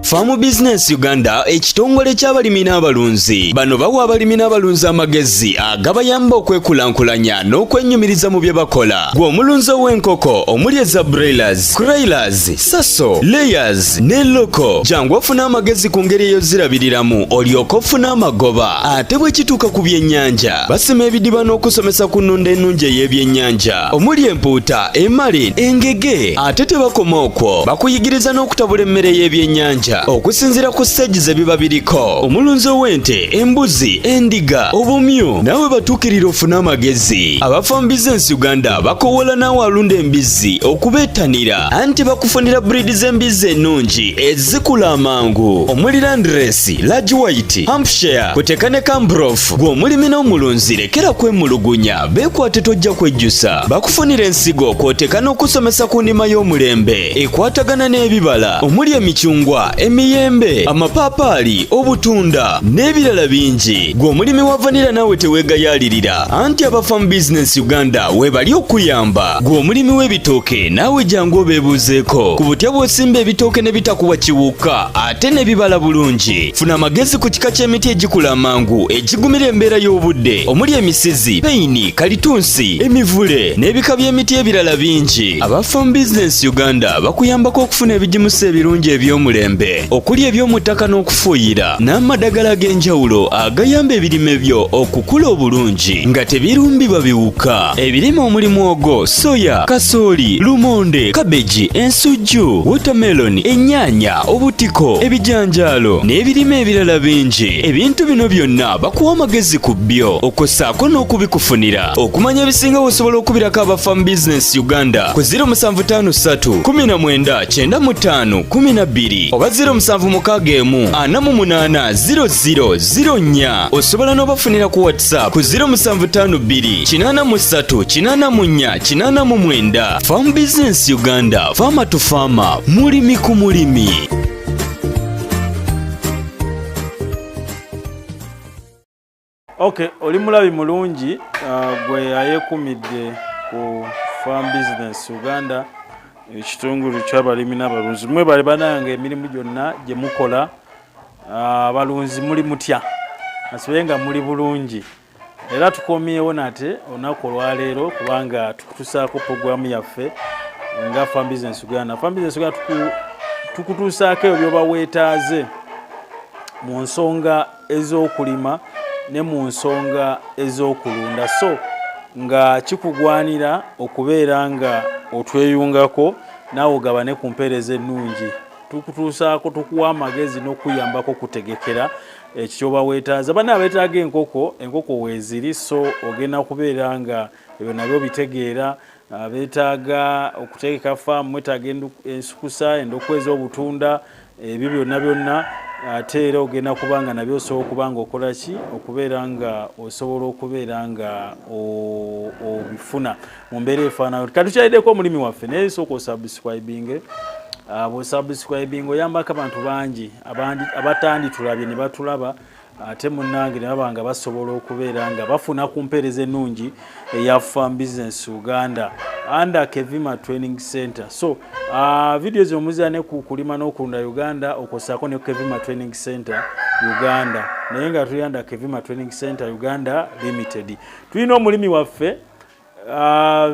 Farm Business Uganda ekitongole ky'abalimi n'abalunzi. Bano bawa abalimi n'abalunzi amagezi agabayamba okwekulankulanya n'okwenyumiriza mu bye bakola. Gwe omulunzi w'enkoko omuli eza broilers, crailers, saso, layers ne loko. Jangu ofuna amagezi ku ngeri ey'ozirabiriramu olyoke ofune amagoba. Ate bwe kituuka ku byennyanja basima ebidiba n'okusomesa ku nnunda ennungi ey'ebyennyanja omuli empuuta, emali, engege. Ate tebakoma okwo, bakuyigiriza n'okutabula emmere y'ebyennyanja okusinziira ku stage ze biba biriko. Omulunzi w'ente, embuzi, endiga, obumyu nawe batuukirira ofuna amagezi. Aba Farm Business Uganda bakowola naawe alunda embizzi okubeetanira anti bakufunira breed z'embizzi ennungi ezikula amangu omuli Landrace, Large White, Hampshire, kuteeka ne Cambrough. Gwe omulimi n'omulunzi lekera kwemulugunya, beekwate tojja kwejjusa. Bakufunira ensigo kw'oteeka n'okusomesa ku ndima y'omulembe ekwatagana n'ebibala omuli emicungwa, emiyembe, amapaapaali, obutunda n'ebirala bingi. Gwe omulimi wa vanilla naawe teweegayaalirira anti aba Farm Business Uganda webali okuyamba. Gwe omulimi w'ebitooke naawe jangu obeebuuzeeko ku butya bw'osimba ebitooke ne bitakuwa kiwuka ate ne bibala bulungi. Funa amagezi ku kika ky'emiti egikula amangu egigumira embeera y'obudde omuli emisizi, peyini, kalitunsi, emivule n'ebika by'emiti ebirala bingi. Aba Farm Business Uganda bakuyambako okufuna ebigimusa ebirungi eby'omulembe okuli eby'omu ttaka n'okufuuyira n'amadagala ag'enjawulo agayamba ebirime byo okukula obulungi nga tebirumbibwa biwuka. Ebirime omuli muwogo, soya, kasooli, lumonde, kabeji, ensujju, watermelon, ennyaanya, obutiko, ebijanjaalo n'ebirime ebirala bingi. Ebintu bino byonna bakuwa amagezi ku byo okossaako n'okubikufunira. Okumanya ebisinga osobola okubirako aba Farm Business Uganda ku 0753 19 95 12 oba 0761 48 0004. Osobola n'obafunira ku WhatsApp ku 0752 83 84 89. Farm Business Uganda, farmer to farmer, mulimi ku mulimi. Okay, oli mulabi mulungi gwe ayekumidde ku Farm Business Uganda ekitongole ky'abalimi n'abalunzi. Mwe bali banange emirimu gyonna gye mukola abalunzi muli mutya asibe nga muli bulungi. Era tukomyewo nate olunaku olwaleero kubanga tukutuusaako programu yaffe nga Farm Business Uganda. Farm Business Uganda tukutuusaako ebyo byoba weetaaze mu nsonga ez'okulima ne mu nsonga ez'okulunda. So nga kikugwanira okubeera nga otweyungako naawe ogabane ku mpeereza ennungi. Tukutuusaako tukuwa amagezi n'okuyambako kutegekera ekyoba weetaaza. Bana abeetaaga enkoko weeziri, so ogenda kubeera nga ebyo nabyo bitegeera. Beetaaga okutegeka faamu, mwetaaga ensukusa, endokwa ez'obutunda, ebyo byonna byonna ate era ogenda kubanga nabyo osobola okubanga okola ki okubeera nga osobola okubeera nga obifuna mu mbeera efaanayo. Katukyaliddeko omulimi waffe naye sooka osubscribinge. Bw'osubscribing oyambako abantu bangi abatanditulabye ne batulaba ate munnange ne baba nga basobola okubeera nga bafuna ku mpeereza ennungi eya Farm Business Uganda under Kevima Training Center. So video z'omuzira ne ku kulima n'okulunda Uganda okosako ne Kevima Training Center Uganda naye nga tuli under Kevima Training Center Uganda Limited. Tulina omulimi waffe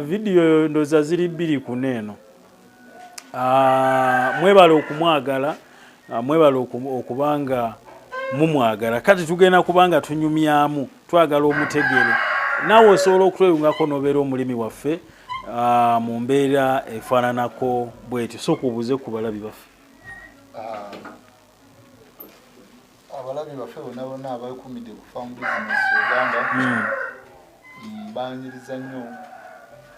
video ndoza ziri bbiri ku neeno. Mwebale okumwagala, mwebale okubanga mumwagala. Kati tugenda kubanga tunyumyamu, twagala omutegere. Naawe osobola okutweyungako n'obeera omulimi waffe mu mbeera efaananako bwetyo. So kubuuze ku balabi baffe. Abalabi baffe bonna abakumidde ku Farm Business Uganda banjiriza nnyo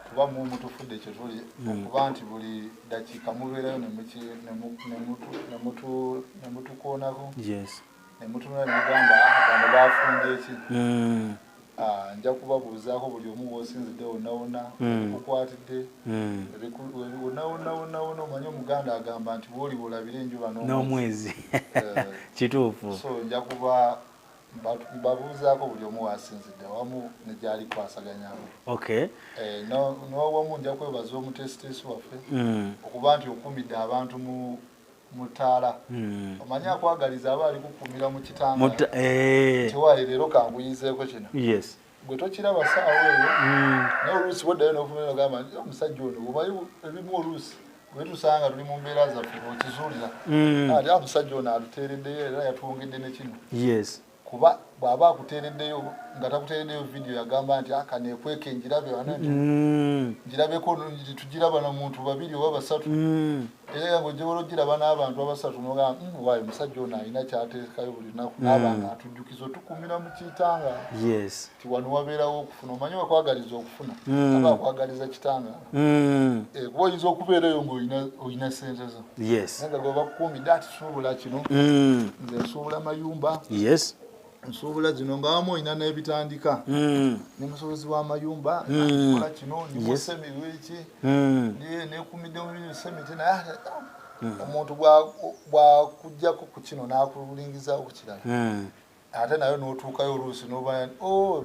kuba mu mutufudde kye tuli okuba nti buli dakiika mubeerayo ne mutukoonako. Yes. Ne mutunula ne mugamba bano baafunga eki. Nja kubabuuzaako buli omu bw'osinzidde wonna bukwatidde wonna omanye Omuganda agamba nti bw'oli bw'olabira enjuba n'omwezi. Kituufu. So nja kuba babuuzaako buli omu wasinzidde awamu ne gyali kwasaganyaamu. Okay. N'owamu nja kwebaza omutesitesi waffe okuba nti okumidde abantu mu mutaala omanyi akwagaliza aba ali kukumira mu kitanga kiwaye leero kanguyizeeko kino gwe tokiraba saawa eyo naye oluusi bweddayo n'ofumira ogamba nti omusajja ono omanyi ebimu oluusi bwe tusanga tuli mu mbeera zaffe okizuulira ati omusajja ono atuteereddeyo era yatwongedde ne kino kuba bw'aba akuteereddeyo nga takuteereddeyo vidiyo yagamba nti akaneekweka enjirabe wana nti njirabeko tugiraba na muntu babiri oba basatu era nga ojja ologiraba n'abantu abasatu n'ogamba waayo omusajja ono alina kyateekayo buli lunaku n'abanga atujjukiza otukumira mu kitanga ti wano wabeerawo okufuna omanyi wakwagaliza okufuna aba akwagaliza kitanga kuba oyinza okubeerayo ng'olina sente zo naye nga gwe bakukuumidde ati suubula kino nze nsuubula mayumba nsuubula zino nga wamu olina n'ebitandika n'omusobozi w'amayumba kola kino nimusemirwa eki nekumidde mu semiti naye omuntu bwakujjako ku kino n'akulingizawo ku kirala ate nayo n'otuukayo oluusi n'obanya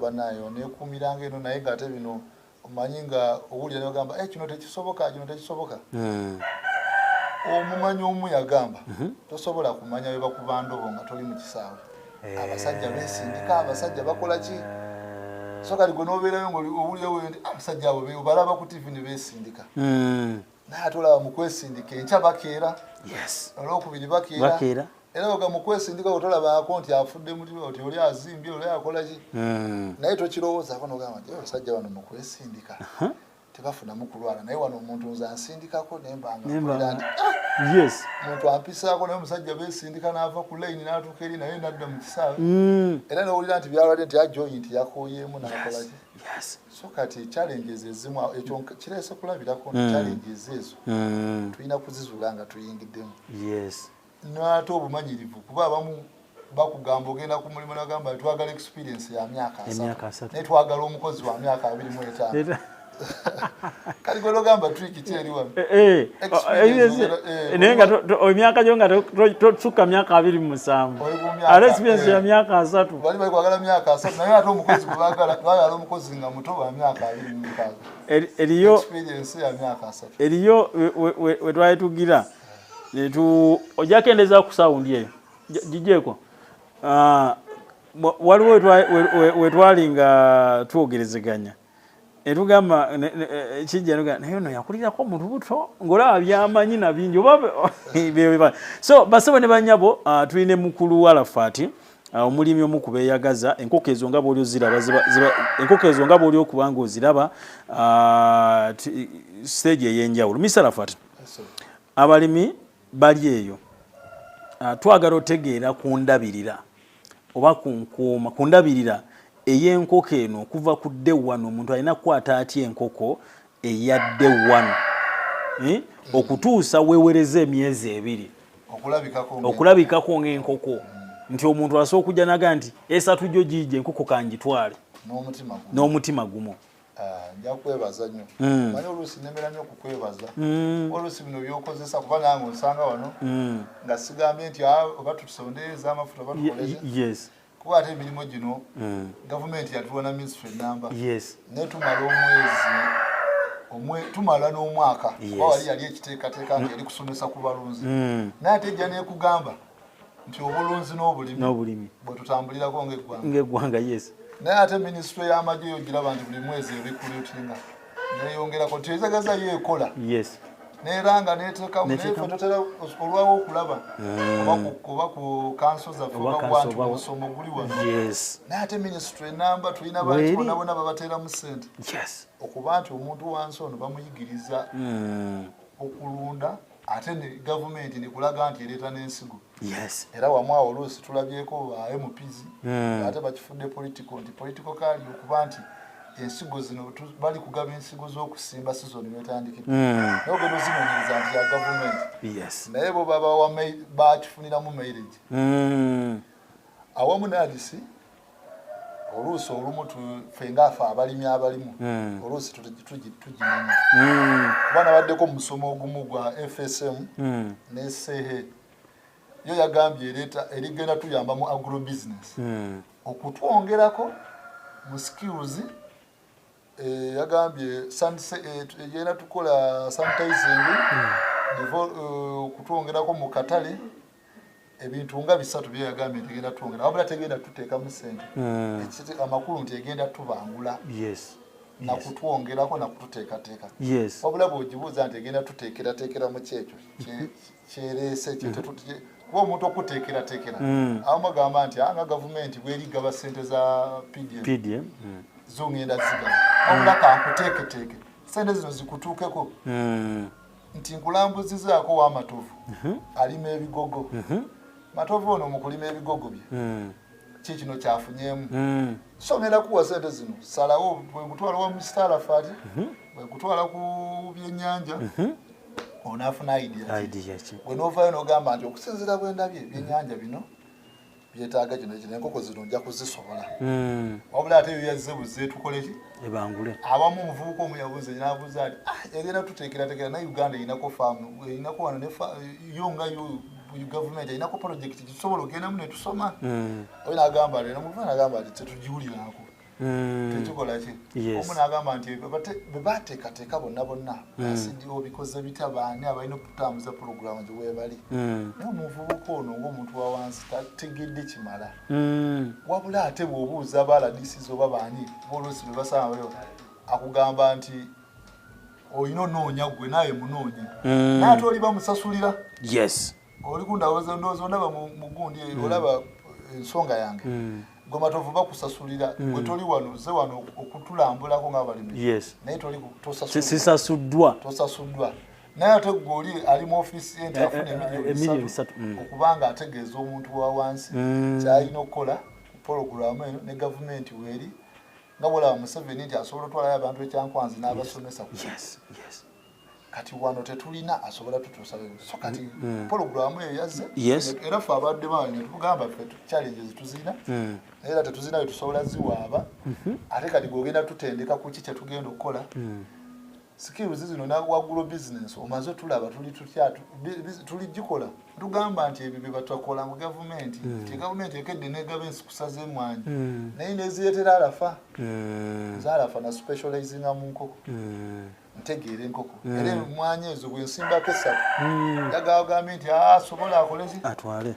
banayo nekumiranga eno naye ng'ate bino omanyi nga owulira nogamba kino tekisoboka omumanyi omu yagamba tosobola kumanya bwe bakuba ndobo nga toli mu kisaawe abasajja besindika abasajja bakola ki so kali gwe n'obeerayo ng'owulirawo nti abasajja abo balaba ku TV ne besindika naye ate olaba mu kwesindika enkya bakeera olwokubiri bakeera era oga mu kwesindika otolabaako nti afudde mutima oti oli azimbye oli akola ki naye tokirowoozaako n'ogamba nti abasajja bano mu kwesindika tebafunamu kulwala naye wano omuntu nze ansindikako nembanga nti muntu ampisaako naye omusajja besindika n'ava ku layini n'atuuka eri naye nadda mu kisaawe era n'owulira nti byalwadde nti ajoyi nti yakooyeemu n'akola ki so kati challenges ezimu ekyo kireese kulabirako challenges ezo tulina kuzizuula nga tuyingiddemu n'ate obumanyirivu kuba abamu bakugamba ogenda ku mulimu nagamba twagala experience ya myaka 3 naye twagala omukozi wa myaka 25 kali gwe logamba trick kyeri wano naye nga emyaka gyo nga tosukka myaka 27 ate experience ya myaka 3 bali kwagala myaka 3 naye ate omukozi gwe bagala omukozi nga muto wa myaka 26 eriyo experience ya myaka 3 eriyo we twayitugira ojja kendeza ku saundi eyo gijeeko waliwo we twali nga twogerezeganya etugamba kijja naye ono yakulirako omuntu buto ng'olaba byamanyi na bingi oba so basebo ne banyabo tulina mukulu Arafat omulimi omu kubeeyagaza enkoko ezo nga bw'oli oziraba enkoko ezo nga bw'oli okubanga oziraba stage ey'enjawulo Mr. Arafat abalimi bali eyo twagala otegeera ku ndabirira oba ku nkuuma ku ndabirira ey'enkoko eno okuva ku day 1 omuntu alina kukwata atya enkoko eya day 1 okutuusa weewereza emyezi 2 okulabikako ng'enkoko nti omuntu asobola okujja naga nti esatu gyo gijja enkoko kangitwale n'omutima gumu nja kwebaza nnyo manyi oluusi nemera nnyo okukwebaza oluusi bino byokozesa kuba nange onsanga wano nga sigambye nti oba tutusondereza amafuta oba tukoleze kuba ate emirimu gino gavumenti yatuwa na ministry enamba naye tumala n'omwaka kuba wali yali ekiteekateeka nga yali kusomesa ku balunzi naye ate ejja nekugamba nti obulunzi n'obulimi bwe tutambulirako ng'eggwanga naye ate minisitule y'amagye yogiraba nti buli mwezi ebikulutinga neyongerako tezagaza yeekola neera nga neteekamu naye fe totera olwawo okulaba oba ku kanso zaffe oba nti omusomo guli wano naye ate minisitule enamba tulina bantu bonna bonna babateeramu ssente okuba nti omuntu wansi ono bamuyigiriza okulunda ate ne gavumenti nekulaga nti ereeta n'ensigo era wamu awo oluusi tulabyeko MPs ate bakifudde political kali okuba nti ensigo zino bali kugaba ensigo z'okusimba sizoni wetandikira naye ogenda ozinoonyereza nti ya gavumenti naye bo baba bakifuniramu mileage awamu n'adisi oluusi olumu ffe ngaafe abalimi abalimu oluusi tugimanya kuba nabaddeko mu musomo ogumu gwa FSM ne SEHE yo yagambye erigenda tuyamba mu agrobusiness okutwongerako mu skills yagambye yena tukola sanitizing kutwongerako mu katale ebintu nga bisatu byeyagambye tegenda twongera wabula tegenda tuteekamu ssente amakulu nti egenda tubangula na kutwongerako na kututeekateeka wabula bw'ogibuuza nti egenda tuteekerateekeramu kyekyo kyereese kuba omuntu okuteekerateekera abamu bagamba nti nga gavumenti bweri gaba ssente za PDM zongenda zigaba wabula kankuteeketeeke ssente zino zikutuukeko nti nkulambuzizaako w'amatovu alima ebigogo matovu ono mu kulima ebigogo bye kikino kyafunyeemu somera kuwa ssente zino salawo bwengutwala wa Mr. Arafat bwengutwala ku byennyanja onaafuna idea ki bwenoovaayo n'ogamba nti okusinziira bwendabye ebyennyanja bino byetaaga kino enkoko zino nja kuzisobola wabula ate ebyo yazze buzze tukole ki ebangule abamu omuvubuka omu yabuuza n'abuuza nti egenda tuteekerateekera na Uganda erinako faamu erinako wano yo nga yo gavumenti erinako projekiti gisobola ogendamu ne tusoma oyo n'agamba nti nomuvubuka n'agamba nti tetugiwulirako tekikola ki omu n'agamba nti bwe baateekateeka bonna asidi obikoze bitya baani abalina okutambuza puroguramu gye weebali naye omuvubuka ono ng'omuntu wa wansi tategedde kimala wabula ate bw'obuuza abaladisizi oba baani boolosi be basanga akugamba nti olina onoonya gwe naye munoonye naye ate oli bamusasulira oli kundawooza ndowooza ondaba mu gundi olaba ensonga yange gwe matovu bakusasulira gwe toli wano ze wano okutulambulako ng'abalimi naye toli tosasuddwa naye ate gwe oli ali mu ofiisi enti afuna emiliyoni 3 okubanga ategeeza omuntu wa wansi kyalina okukola poroguramu eno ne gavumenti weeri nga bwolaba Museveni nti asobola otwalayo abantu ekyankwanzi n'abasomesa kati wano tetulina asobola tutuusayo so kati poroguramu eyo yazze era ffe abadde bange netugamba ffe challenges tuzina naye era tetuzinayo tusobola ziwaaba ate kati gogenda tutendeka ku ki kyetugenda okukola skills zino nawagula business omaze tulaba tuligikola tugamba nti ebyo bye batakola mu gavumenti nti gavumenti ekedde negaba ensi kusaza emwanyi naye neziretera alafa zalafa na specializing mu nkoko ntegeera enkoko era emwanyi ezo bwensimbako esatu yagagambye nti asobola akoleki atwale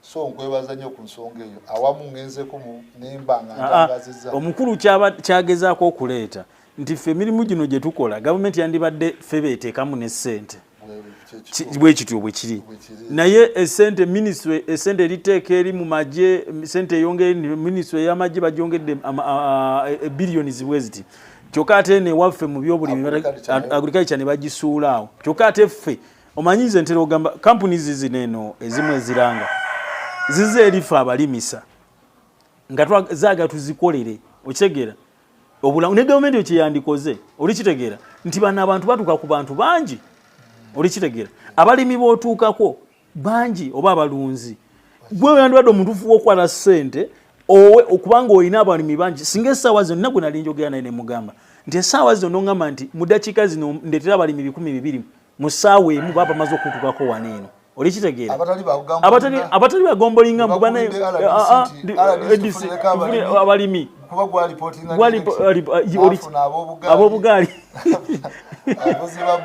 so nkwebaza nnyo ku nsonga eyo awamu ngenzeko nemba nga ntangaziza omukulu kyagezaako okuleeta nti ffe emirimu gino gye tukola gavumenti yandibadde ffe beeteekamu n'essente bwekityo bwe kiri naye essente eriteeka eri mu magye sente eyongere minisitule ey'amagye bagyongedde biliyoni zibwe ziti kyokka ate newaffe mu byobulimi agriculture ne bagisuula awo kyokka ate ffe omanyize ntera ogamba companies zino eno ezimu eziranga zize erife abalimisa nga zaaga tuzikolere okitegeera obulamu ne gavumenti ekyo kyeyandikoze olikitegeera nti bano abantu batuuka ku bantu bangi olikitegeera abalimi bootuukako bangi oba abalunzi gwe yandibadde omuntu ufuba okukwata ssente okubanga olina abalimi bangi singa essaawa zino nina gwe nali njogera naye ne mugamba nti essaawa zino nongamba nti mu ddakiika zino ndeetera abalimi 200 mu ssaawa emu baba bamaze okutuukako waneeno olikitegeera abatali bagombolinga abalimi abobugaali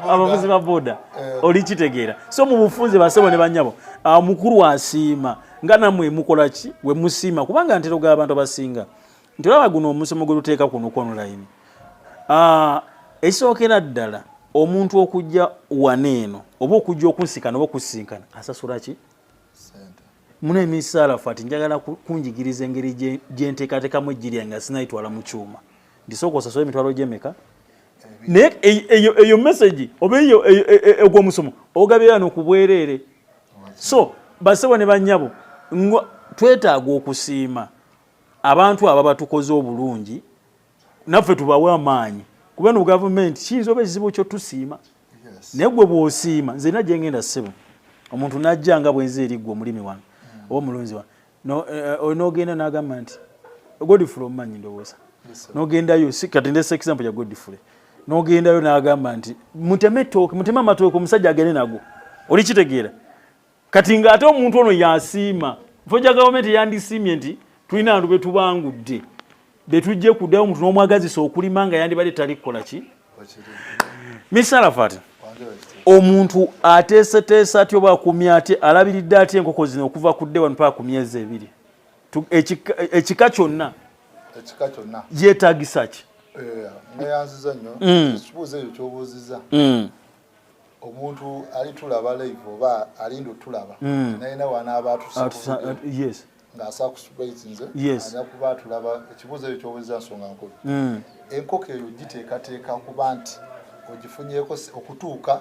abavuzi ba boda olikitegeera so mu bufunze basebo ne banyabo mukulu asiima nga namwe mukola ki we musiima kubanga ntero ga abantu abasinga ntiraba guno omusomo gwe tuteeka kuno online ekisookera ddala omuntu okujja waneeno oba okujja okunsikana oba okusinkana asasula ki muna emisaala fati njagala kunjigiriza engeri gyenteekateekamu ejjirya nga sinayitwala mu kyuma ndisooka osasula emitwalo gy'emeka naye eyo message oba eyo ogw'omusomo ogabira n'okubwereere so basebo ne bannyabo twetaaga okusiima abantu aba batukoze obulungi naffe tubawe amaanyi kuba no gavumenti kiyinza oba ekizibu kyo tusiima naye gwe bw'osiima nze nina gye ngenda ssebo omuntu najja nga bwenze eriggwa omulimi wano oba omulunzi wano n'ogenda n'agamba nti Godfrey omumanyi ndowooza n'ogendayo kati ndese example ya Godfrey n'ogendayo n'agamba nti muteme amatooke omusajja agende nago olikitegeera kati nga ate omuntu ono yasiima fo gya gavumenti yandisiimye nti tulina abantu betubangudde betujje kuddayo omuntu n'omwagazisa okulima nga yandibadde tali kukola ki Mr. Arafat omuntu ateeseteesa atya oba akumye ate alabiridde atya enkoko zino okuva ku dde wano paka ku myezi 2 ekika kyonna yeetaagisa ki neyanziza nnyo ekibuuzo ekyo kyobuuziza omuntu alitulaba live oba alinda otulaba nayina wanaaba ng'asa kusupaiti nze ajja kuba atulaba ekibuuzo ekyo kyobuuziza nsonga nkulu enkoko eyo giteekateeka kuba nti ogifunyeeko okutuuka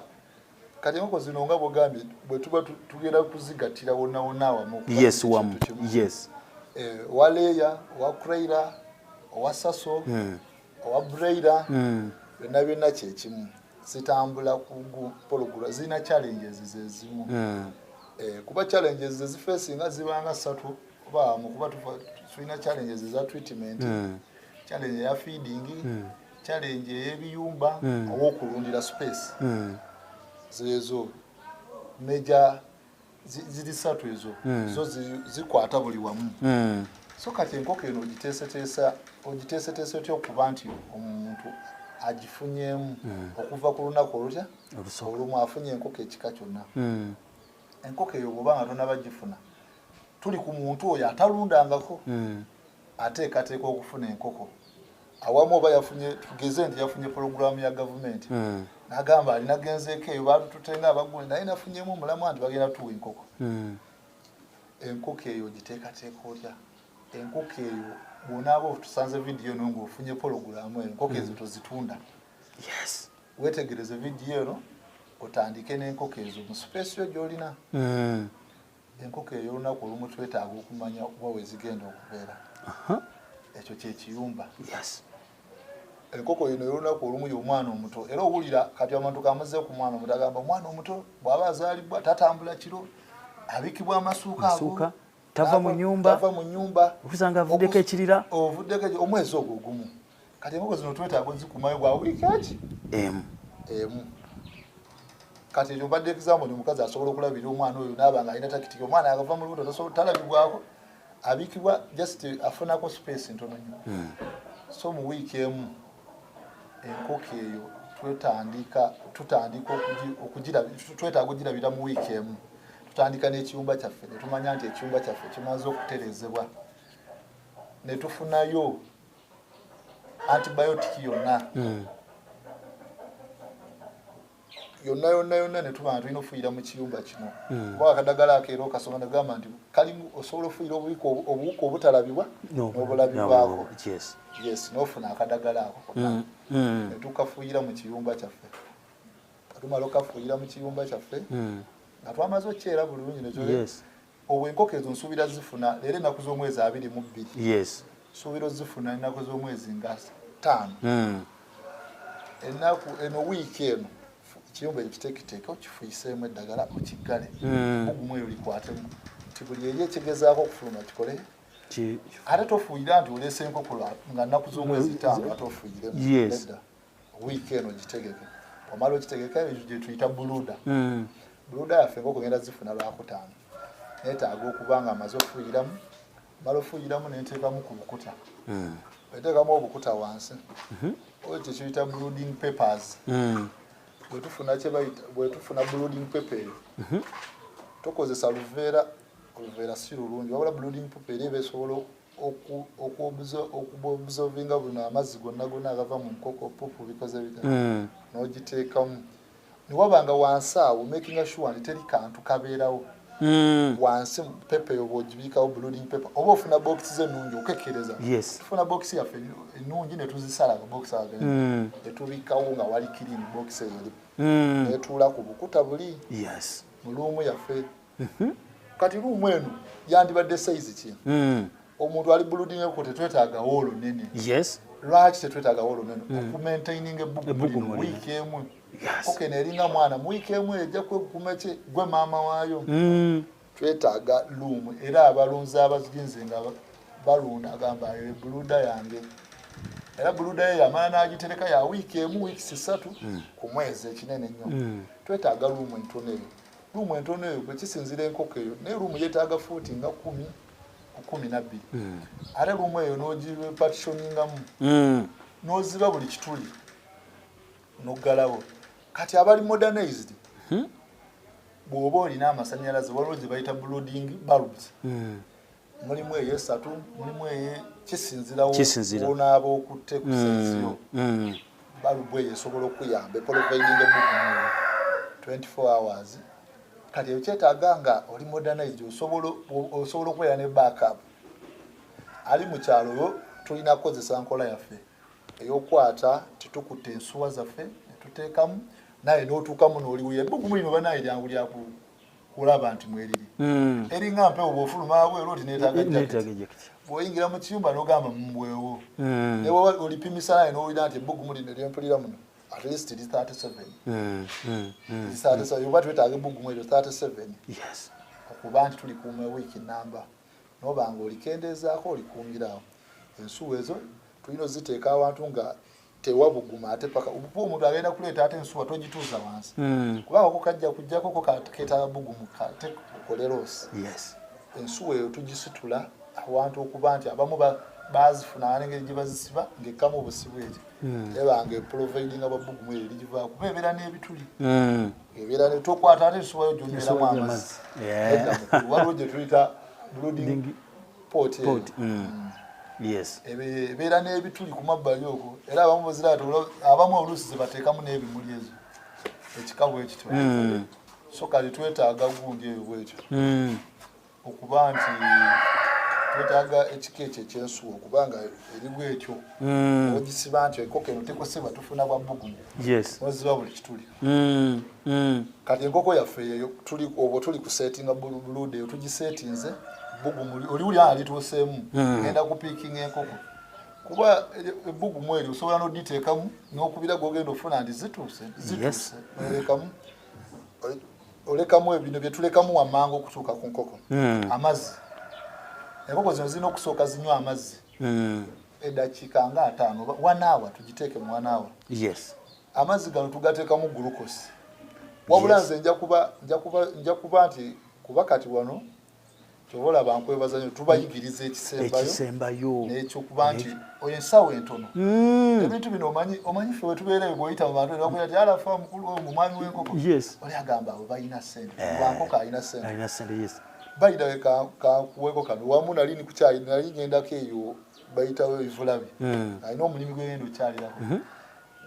kati enkoko zino nga bwogambye bwe tuba tugenda kuzigattira wonna wonna awamu owa leeya owa kraira owa saso owa braira byonna byonna kyekimu zitambula ku pologula zirina challenges zezimu kuba challenges zezifeesinga zibanga 3 oba kuba tulina challenges za treatment challenge ya feeding challenge y'ebiyumba owokulundira space zezo major ziri 3 ezo zo zikwata buli wamu so kati enkoko eno ogiteeseteesa otya okuba nti omuntu agifunyemu okuva ku lunaku olutya olumu afunye enkoko ekika kyonna enkoko eyo bwoba nga tonabagifuna tuli ku muntu oyo atalundangako ateekateeka okufuna enkoko awamu oba yafunye tugeze nti yafunye pologulaamu ya gavumenti n'agamba alina genzeeko eyo batututenga abagundi naye nafunyemu omulamu nti bagenda tuwa enkoko enkoko eyo giteekateeka otya enkoko eyo bwonaaba tusanze vidiyo eno ng'ofunye pologulaamu eyo enkoko ezo tozitunda weetegereze vidiyo eno otandike n'enkoko ezo mu space yo gy'olina enkoko eyo olunaku olumu twetaaga okumanya kuba wezigenda okubeera ekyo kyekiyumba enkoko eno olunaku olumu y'omwana omuto era owulira kati abantu kamuze ku mwana omuto agamba omwana omuto bw'aba azaalibwa tatambula kiro abikibwa amasuuka ago tava mu nyumba okusanga avuddeko ekirira omwezi ogwo gumu kati enkoko zino twetaaga ozikumayo bwa wiiki eki emu kati ekyo mbadde example ni omukazi asobola okulabira omwana oyo n'aba nga alina takitiki omwana agava mu lubuto talabibwako abikibwa just afunako space ntono nnyo so mu wiiki emu enkoko eyo twetaaga ogirabira mu wiiki emu tutandika n'ekiyumba kyaffe ne tumanya nti ekiyumba kyaffe kimaze okuterezebwa ne tufunayo antibiyotiki yonna yonna ne tuba tulina ofuuyira mu kiyumba kino kuba akadagala akeera okasoma nagamba nti kalimu osobola ofuuyira obuwuka obutalabibwa n'obulabibwako n'ofuna akadagala ako ne tukafuuyira mu kiyumba kyaffe katumala okafuuyira mu kiyumba kyaffe nga twamaze okyera bulungi nekyo obwo enkoko ezo nsuubira zifuna leero ennaku z'omwezi 22 nsuubira zifuna ennaku z'omwezi nga 5 ennaku eno wiiki eno ekiyumba ekyo kiteekiteeke okifuyiseemu eddagala okiggale bugumu eyo likwatemu nti buli eri ekigezaako okufuluma kikole ate tofuuyira nti oleese enkoko nga nnaku z'omwezi 5 ate ofuuyiremu edda wiiki eno gitegeke omala okitegeka ekyo gye tuyita buluda buluda yaffe enkoko genda zifuna lwakutaano neetaaga okuba nga amaze ofuuyiramu mala ofuuyiramu nenteekamu ku bukuta eteekamu obukuta wansi oyo kyekiyita brooding papers bwe tufuna brooding paper eyo tokozesa luveera si lulungi wabula brooding paper eri eba esobola okuobservinga buno amazzi gonna agava mu nkoko pupu bikoze bita n'ogiteekamu niwabanga wansi awo making sure nti teri kantu kabeerawo wansi pepe oba ogibiikawo brooding paper oba ofuna box ennungi okekereza tufuna box yaffe ennungi ne tuzisala box netubikawo nga wali clean box eyo netuula ku bukuta buli mu luumu yaffe kati luumu eno yandibadde size ki omuntu ali brooding eko tetwetaaga woolo nene lwaki tetwetaaga woolo nene okumaintaining ebbugumu wiiki emu koke neringa mwana mu wiiki emu ejja kwekukumeke gwe maama waayo twetaaga luumu era abalunzi abazinze nga balunda agamba buluda yange era buluda ye yamala n'agitereka ya wiiki emu wiiki 3 ku mwezi ekinene nnyo twetaaga luumu entono eyo luumu entono eyo kwe kisinzira enkoko eyo naye luumu yeetaaga fuuti nga 12 ate luumu eyo n'ogipartitioningamu n'oziba buli kituli n'oggalawo kati abali modernized bw'oba olina amasannyalaze waliwo gye bayita brooding bulbs mulimu eyo esatu mulimu eyo kisinzirawo onaaba okutte ku sensiyo balubu eyo esobola okuyamba providing ebbugumu 24 hours kati ebyo kyetaaga nga oli modernized osobola okubeera ne backup ali mu kyalo yo tulina kukozesa nkola yaffe ey'okwata tetukutte ensuwa zaffe netuteekamu naye n'otuukamu n'oliwulira ebbugumu lino banaye lyangu kulaba nti mweriri eringa mpewo bw'ofuluma bweru oti neetaaga jaketi bw'oyingira mu kiyumba n'ogamba mbwewo newe olipimisa naye n'owulira nti ebbugumu lino lyempulira muno at least li 37 oba twetaaga ebbugumu eryo 37 okuba nti tulikuuma wiiki namba noba nga olikendeezaako olikuumirawo ensuwa ezo tulina oziteeka awantu nga tewabuguma ate paka omuntu agenda kuleeta ate ensuwa togituuza wansi kubanga ko kajja kujjako ko keetaaga bugumu kate kolerosi ensuwa eyo tugisitula awantu okuba nti abamu bazifuna n'engeri gye bazisiba ng'ekkamu obusibu ekyo eba nga providing ababugumu eyo ligivaako kuba ebeera n'ebituli ebeera ne tokwata ate ensuwa yo gy'onyweramo amazzi waliwo gye tuyita brooding pot ebeera n'ebituli ku mabbali okwo era abamu baziraata abamu oluusi ze bateekamu n'ebimuli ezo ekikabu ekityo so kati twetaaga gundi eyo bwekyo okuba nti twetaaga ekika ekyo ekyensuwa okubanga eri bwekyo ogisiba nti enkoko eno tekosebwa tufuna bwa bbugumu oziba buli kituli kati enkoko yaffe eyo obwo tuli kusetinga bulude eyo tugisetinze bbugumu oliwuli alituuseemu genda kupiikinga enkoko kuba ebbugumu eryo osobola n'oditeekamu n'okubira gwogenda ofuna nti zituuse olekamu ebino bye tulekamu wamangu okutuuka ku nkoko amazzi enkoko zino zirina okusooka zinywa amazzi eddakiika nga 5 1 hour tugiteeke mu 1 hour amazzi gano tugateekamu glucose wabula nze nja kuba nti kuba kati wano kyobola bankwebaza nnyo tubayigiriza ekisembayo n'ekyokuba nti ensawo entono ebintu bino omanyi ffe wetubeereyo bw'oyita mu bantu nebakuira ti alafa mukulu oyo mumwami w'enkoko oli agamba abo balina ssente bankoko alina ssente bayitawe kankuweko kano wamu nali ni kukyali nali ngendako eyo bayitawo evulabi alina omulimu gwegenda okyalirako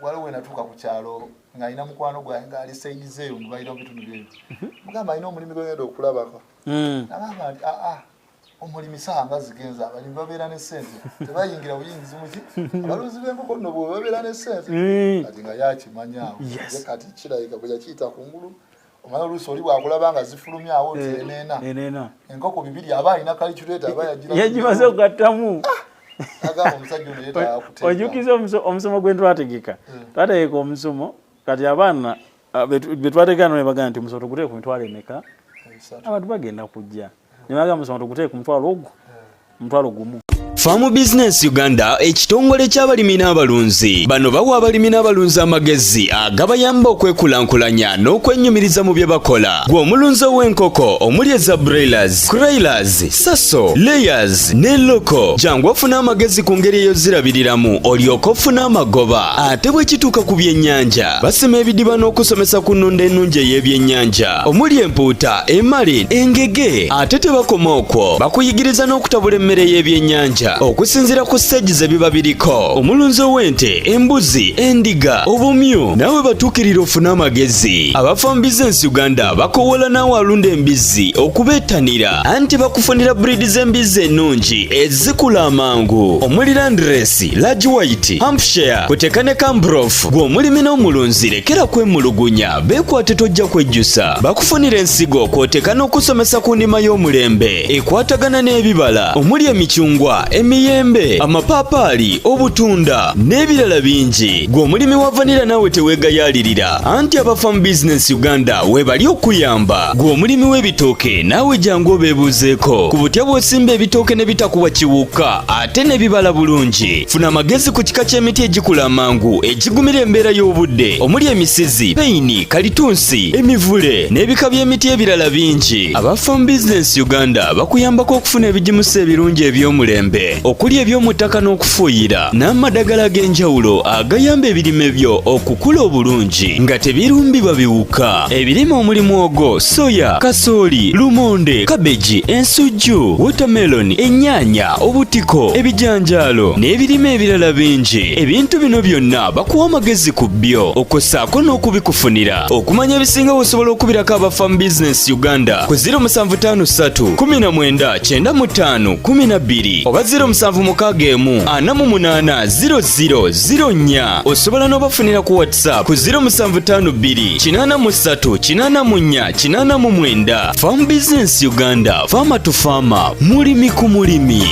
waliwo wenatuuka ku kyalo ng'alina mukwano gwange ng'ali saidize eyo mubayira mu bitundu byeyo mugamba alina omulimu gwegenda okulabako nagamba nti omulimi sanga zigenza abalimi babeera ne ssente tebayingira buyingizi muki abalunzi b'enkoko nno bwe babeera ne ssente kati nga yakimanyaawo kati kirabika bwe yakiyita kungulu omanya oluusi oli bwakulaba nga zifulumyawo ti eneena enkoko 2 aba alina kalikyuleeta aba yagimaze okugattamu agamba omusajja ono yeetaaga kuteeka ojukiza omusomo gwe twategeka twategeka omusomo kati abaana be twategeka ne bagamba nti omusomo tuguteeke ku mitwalo emeka abantu bagenda kujja nebagamba omusomo tuguteeke ku mutwalo gumu Farm Business Uganda ekitongole ky'abalimi n'abalunzi bano bawa abalimi n'abalunzi amagezi agabayamba okwekulankulanya n'okwennyumiriza mu bye bakola gwe omulunzi w'enkoko omuli eza broilers, crailers, saso, layers ne loko jangu ofuna amagezi ku ngeri ey'ozirabiriramu olyoke ofune amagoba ate bwe kituuka ku byennyanja basima ebidiba n'okusomesa ku nnunda ennungi ey'ebyennyanja omuli empuuta, emali, engege ate tebakoma okwo bakuyigiriza n'okutabula emmere y'ebyennyanja okusinziira ku stage ze biba biriko omulunzi ow'ente, embuzi, endiga, obumyu nawe batuukirira ofuna amagezi aba Farm Business Uganda bakowola naawe alunda embizzi okubeetanira anti bakufunira breed z'embizzi ennungi ezikula amangu omuli Landrace, Large White, Hampshire kuteka ne Cambrough gwe omulimi n'omulunzi lekera kwemulugunya beekwate tojja kwejjusa bakufunira ensigo kwoteka n'okusomesa ku ndima y'omulembe ekwatagana n'ebibala omuli emicungwa emiyembe amapaapaali obutunda n'ebirala bingi gwe omulimi wa vanira naawe teweegayaalirira anti aba Farm Business Uganda webali okuyamba gwe omulimi w'ebitooke naawe jangu obeebuuzeeko ku butya bw'osimba ebitooke ne bitakuwa kiwuka ate ne bibala bulungi funa amagezi ku kika ky'emiti egikula amangu egigumira embeera y'obudde omuli emisizi, peyini, kalitunsi, emivule n'ebika by'emiti ebirala bingi aba Farm Business Uganda bakuyambako okufuna ebigimusa ebirungi eby'omulembe ebirime okuli eby'omuttaka n'okufuuyira n'amadagala ag'enjawulo agayamba ebirime byo okukula obulungi nga tebirumbibwa biwuka. Ebirime omuli mwogo, soya, kasooli, lumonde, kabeji, ensujju, watermelon, ennyaanya, obutiko, ebijanjaalo n'ebirime ebirala bingi. Ebintu bino byonna bakuwa amagezi ku byo okossaako n'okubikufunira. Okumanya ebisinga osobola okubirako aba Farm Business Uganda ku 0753 19 95 12 oba 0761 48 0004. Osobola n'obafunira ku WhatsApp ku 0752 83 84 89. Farm Business Uganda, Farmer to Farmer, mulimi ku mulimi.